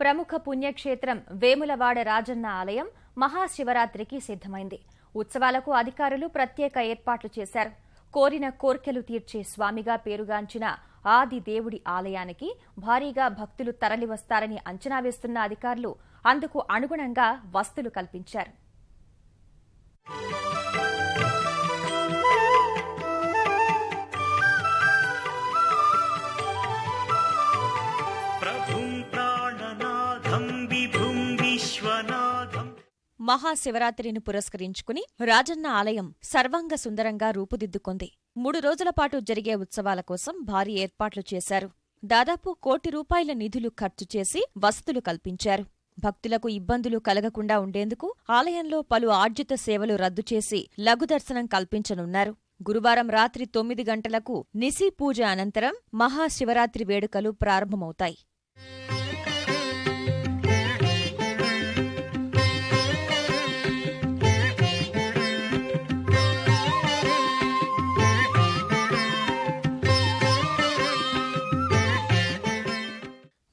ప్రముఖ పుణ్యక్షేత్రం వేములవాడ రాజన్న ఆలయం మహాశివరాత్రికి సిద్ధమైంది. ఉత్సవాలకు అధికారులు ప్రత్యేక ఏర్పాట్లు చేశారు. కోరిన కోర్కెలు తీర్చే స్వామిగా పేరుగాంచిన ఆది దేవుడి ఆలయానికి భారీగా భక్తులు తరలివస్తారని అంచనా వేస్తున్న అధికారులు అందుకు అనుగుణంగా వసతులు కల్పించారు. మహాశివరాత్రిని పురస్కరించుకుని రాజన్న ఆలయం సర్వాంగ సుందరంగా రూపుదిద్దుకుంది. 3 రోజుల పాటు జరిగే ఉత్సవాల కోసం భారీ ఏర్పాట్లు చేశారు. దాదాపు ₹1 కోటి నిధులు ఖర్చు చేసి వసతులు కల్పించారు. భక్తులకు ఇబ్బందులు కలగకుండా ఉండేందుకు ఆలయంలో పలు ఆర్జిత సేవలు రద్దు చేసి లఘు దర్శనం కల్పించనున్నారు. గురువారం రాత్రి 9 గంటలకు నిశి పూజ అనంతరం మహాశివరాత్రి వేడుకలు ప్రారంభమవుతాయి.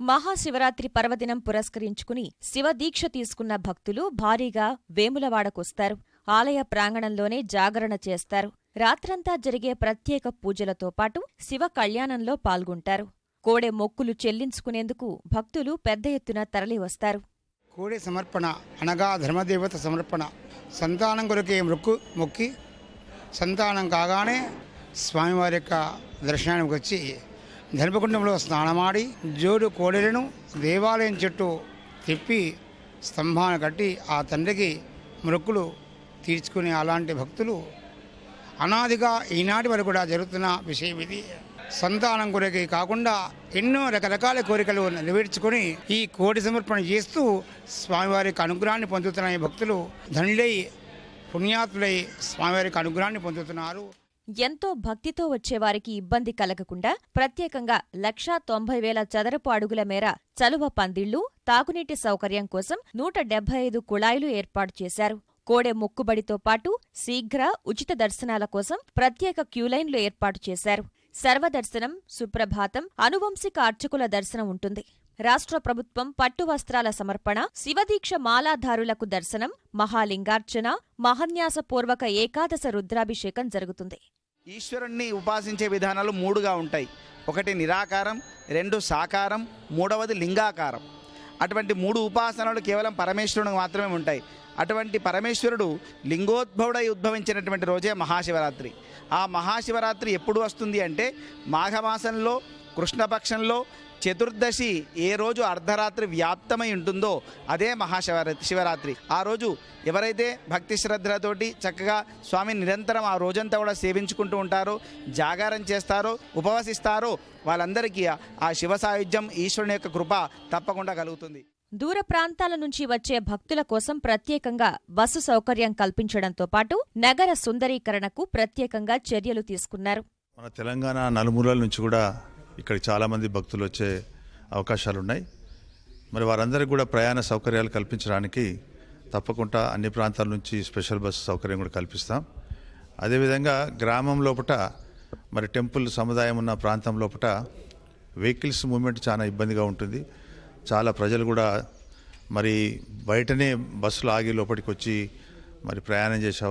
మహాశివరాత్రి పర్వదినం పురస్కరించుకుని శివదీక్ష తీసుకున్న భక్తులు భారీగా వేములవాడకొస్తారు. ఆలయ ప్రాంగణంలోనే జాగరణ చేస్తారు. రాత్రంతా జరిగే ప్రత్యేక పూజలతో పాటు శివ కళ్యాణంలో పాల్గొంటారు. కోడె మొక్కులు చెల్లించుకునేందుకు భక్తులు పెద్ద ఎత్తున తరలివస్తారు. కోడె సమర్పణ అనగా ధర్మదేవత సమర్పణ. సంతానం కొరకే మొక్కి సంతానం కాగానే స్వామివారి యొక్క దర్శనానికి వచ్చి ధర్మకుండంలో స్నానమాడి జోడు కోడెలను దేవాలయం చుట్టూ తిప్పి స్తంభాన్ని కట్టి ఆ తండ్రికి మొక్కులు తీర్చుకునే అలాంటి భక్తులు అనాదిగా ఈనాటి వరకు కూడా జరుగుతున్న విషయం ఇది. సంతానం కొరకే కాకుండా ఎన్నో రకరకాల కోరికలు నెరవేర్చుకొని ఈ కోడి సమర్పణ చేస్తూ స్వామివారికి అనుగ్రహాన్ని పొందుతున్న ఈ భక్తులు ధనులై పుణ్యాతులై స్వామివారికి అనుగ్రహాన్ని పొందుతున్నారు. ఎంతో భక్తితో వచ్చేవారికి ఇబ్బంది కలగకుండా ప్రత్యేకంగా 1,90,000 చదరపు అడుగుల మేర చలువ పందిళ్లు, తాగునీటి సౌకర్యం కోసం 175 కుళాయిలు ఏర్పాటు చేశారు. కోడె మొక్కుబడితో పాటు శీఘ్ర, ఉచిత దర్శనాల కోసం ప్రత్యేక క్యూలైన్లు ఏర్పాటు చేశారు. సర్వదర్శనం, సుప్రభాతం, అనువంశిక అర్చకుల దర్శనం ఉంటుంది. రాష్ట్ర ప్రభుత్వం పట్టు వస్త్రాల సమర్పణ, శివదీక్ష మాలాధారులకు దర్శనం, మహాలింగార్చన, మహాన్యాసపూర్వక ఏకాదశ రుద్రాభిషేకం జరుగుతుంది. ఈశ్వరుణ్ణి ఉపాసించే విధానాలు 3గా ఉంటాయి. 1 నిరాకారం, 2 సాకారం, 3వది లింగాకారం. అటువంటి 3 ఉపాసనలు కేవలం పరమేశ్వరునికి మాత్రమే ఉంటాయి. అటువంటి పరమేశ్వరుడు లింగోద్భవుడై ఉద్భవించినటువంటి రోజే మహాశివరాత్రి. ఆ మహాశివరాత్రి ఎప్పుడు వస్తుంది అంటే మాఘమాసంలో కృష్ణపక్షంలో చతుర్దశి ఏ రోజు అర్ధరాత్రి వ్యాప్తమై ఉంటుందో అదే శివరాత్రి. ఆ రోజు ఎవరైతే భక్తి శ్రద్ధలతోటి చక్కగా స్వామిని నిరంతరం ఆ రోజంతా కూడా సేవించుకుంటూ ఉంటారో, జాగారం చేస్తారో, ఉపవసిస్తారో వాళ్ళందరికీ ఆ శివ సాయుధ్యం, ఈశ్వరుని యొక్క కృప తప్పకుండా కలుగుతుంది. దూర ప్రాంతాల నుంచి వచ్చే భక్తుల కోసం ప్రత్యేకంగా బస్సు సౌకర్యం కల్పించడంతో పాటు నగర సుందరీకరణకు ప్రత్యేకంగా చర్యలు తీసుకున్నారు. మన తెలంగాణ నలుమూలల నుంచి కూడా ఇక్కడికి చాలామంది భక్తులు వచ్చే అవకాశాలున్నాయి. మరి వారందరికీ కూడా ప్రయాణ సౌకర్యాలు కల్పించడానికి తప్పకుండా అన్ని ప్రాంతాల నుంచి స్పెషల్ బస్సు సౌకర్యం కూడా కల్పిస్తాం. అదేవిధంగా గ్రామం లోపల మరి టెంపుల్ సముదాయం ఉన్న ప్రాంతం లోపల వెహికల్స్ మూవ్మెంట్ చాలా ఇబ్బందిగా ఉంటుంది. చాలా ప్రజలు కూడా మరి బయటనే బస్సులు ఆగి లోపలికి వచ్చి మరి ప్రయాణం చేసే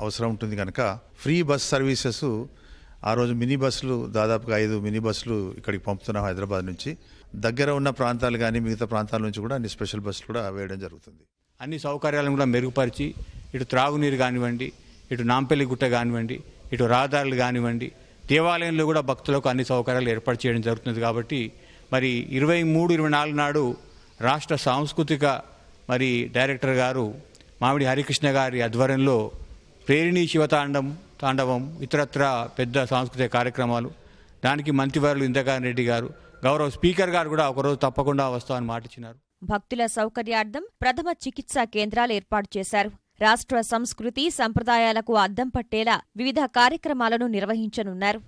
అవసరం ఉంటుంది. కనుక ఫ్రీ బస్ సర్వీసెస్ ఆ రోజు మినీ బస్సులు దాదాపుగా 5 మినీ బస్సులు ఇక్కడికి పంపుతున్నాం. హైదరాబాద్ నుంచి దగ్గర ఉన్న ప్రాంతాలు కానీ మిగతా ప్రాంతాల నుంచి కూడా అన్ని స్పెషల్ బస్సులు కూడా వేయడం జరుగుతుంది. అన్ని సౌకర్యాలను కూడా మెరుగుపరిచి ఇటు త్రాగునీరు కానివ్వండి, ఇటు నాంపల్లి గుట్ట కానివ్వండి, ఇటు రహదారులు కానివ్వండి, దేవాలయంలో కూడా భక్తులకు అన్ని సౌకర్యాలు ఏర్పాటు చేయడం జరుగుతుంది. కాబట్టి మరి 23-24 నాడు రాష్ట్ర సాంస్కృతిక మరి డైరెక్టర్ గారు మామిడి హరికృష్ణ గారి ఆధ్వర్యంలో ప్రేరిణి శివతాండవం ఇతరత్ర పెద్ద సాంస్కృతిక కార్యక్రమాలు, దానికి మంత్రివర్యులు ఇంద్రకరణ్ రెడ్డి గారు, గౌరవ స్పీకర్ గారు కూడా ఒకరోజు తప్పకుండా వస్తామని మాటిచ్చినారు. భక్తుల సౌకర్యార్థం ప్రథమ చికిత్సా కేంద్రాలు ఏర్పాటు చేశారు. రాష్ట్ర సంస్కృతి సంప్రదాయాలకు అద్దం పట్టేలా వివిధ కార్యక్రమాలను నిర్వహించనున్నారు.